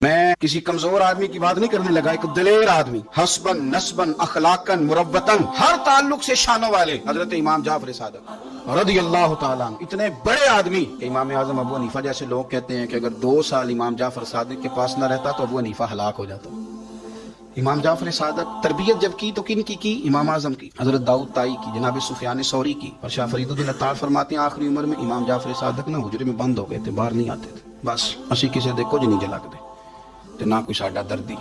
میں کسی کمزور آدمی کی بات نہیں کرنے لگا، ایک دلیر آدمی، حسبن نسبن اخلاقن مربتن، ہر تعلق سے شانوں والے حضرت امام جعفر صادق رضی اللہ تعالیٰ عنہ، اتنے بڑے آدمی کہ امام اعظم ابو حنیفہ جیسے لوگ کہتے ہیں کہ اگر 2 سال امام جعفر صادق کے پاس نہ رہتا تو ابو حنیفہ ہلاک ہو جاتا۔ امام جعفر صادق تربیت جب کی تو کن کی؟ امام اعظم کی، حضرت داؤد طائی کی، جناب سفیان ثوری کی، اور شاہ فرید الدین عطار فرماتے ہیں آخری عمر میں امام جعفر صادق نہ حجرے میں بند ہو گئے تھے، باہر نہیں آتے تھے، بس اسی کسی دے کچھ نہیں جلا کے دے تو نہ کوئی ساڈا دردی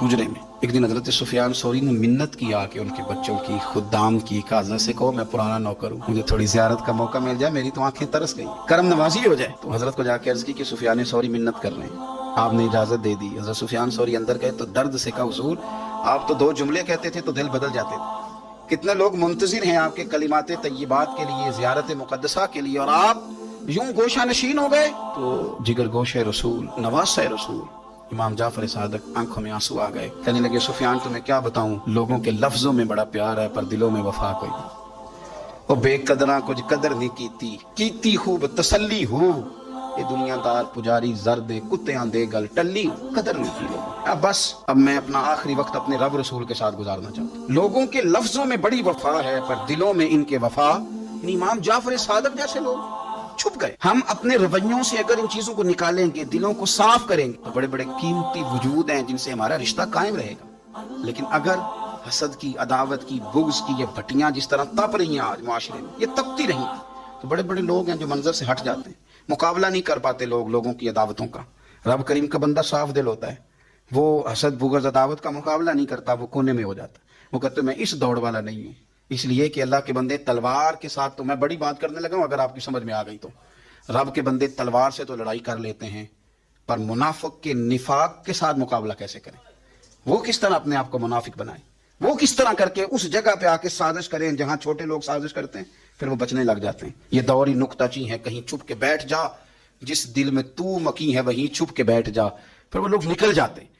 حجرے میں۔ ایک دن حضرت سفیان ثوری نے منت کیا کہ ان کے بچوں کی، خدام کی، کازا سے کہو میں پرانا نوکر ہوں، مجھے تھوڑی زیارت کا موقع مل جائے، میری تو آنکھیں ترس گئی، کرم نوازی ہو جائے۔ تو حضرت کو جا کے عرض کی کہ سفیان ثوری منت کر رہے ہیں، آپ نے اجازت دے دی۔ حضرت سفیان ثوری اندر گئے تو درد سے کہا حضور آپ تو 2 جملے کہتے تھے تو دل بدل جاتے تھے، کتنے لوگ منتظر ہیں آپ کے کلمات طیبات کے لیے، زیارت مقدسہ کے لیے، اور آپ یوں گوشہ نشین ہو گئے۔ تو جگر گوشہ رسول، نواسہ رسول امام جعفر صادق آنکھوں میں آنسو آ گئے، کہنے لگے سفیان تمہیں کیا بتاؤں، لوگوں کے لفظوں میں بڑا پیار ہے پر دلوں میں وفا کوئی نہیں، وہ بے قدراں کچھ قدر نہیں کیتی خوب تسلی ہو، یہ دنیا دار پجاری زرد کتیاں دے گل ٹلی، قدر نہیں کی لوگوں۔ اب بس اب میں اپنا آخری وقت اپنے رب رسول کے ساتھ گزارنا چاہتا ہوں۔ لوگوں کے لفظوں میں بڑی وفا ہے پر دلوں میں ان کے وفا، امام جعفر صادق جیسے لوگ چھپ گئے۔ ہم اپنے رویوں سے اگر ان چیزوں کو نکالیں گے، دلوں کو صاف کریں گے تو بڑے بڑے قیمتی وجود ہیں جن سے ہمارا رشتہ قائم رہے گا۔ لیکن اگر حسد کی، عداوت کی، بغض کی یہ بھٹیاں جس طرح تپ رہی ہیں آج معاشرے میں، یہ تپتی رہیں تو بڑے بڑے لوگ ہیں جو منظر سے ہٹ جاتے ہیں، مقابلہ نہیں کر پاتے لوگوں کی عداوتوں کا۔ رب کریم کا بندہ صاف دل ہوتا ہے، وہ حسد بغض عداوت کا مقابلہ نہیں کرتا، وہ کونے میں ہو جاتا، وہ کہتے میں اس دوڑ والا نہیں ہوں۔ اس لیے کہ اللہ کے بندے تلوار کے ساتھ، تو میں بڑی بات کرنے لگا ہوں اگر آپ کی سمجھ میں آ گئی تو، رب کے بندے تلوار سے تو لڑائی کر لیتے ہیں پر منافق کے نفاق کے ساتھ مقابلہ کیسے کریں؟ وہ کس طرح اپنے آپ کو منافق بنائیں؟ وہ کس طرح کر کے اس جگہ پہ آ کے سازش کریں جہاں چھوٹے لوگ سازش کرتے ہیں، پھر وہ بچنے لگ جاتے ہیں۔ یہ دور ہی نکتہ چی ہے، کہیں چھپ کے بیٹھ جا، جس دل میں تو مکی ہے وہیں چھپ کے بیٹھ جا، پھر وہ لوگ نکل جاتے ہیں۔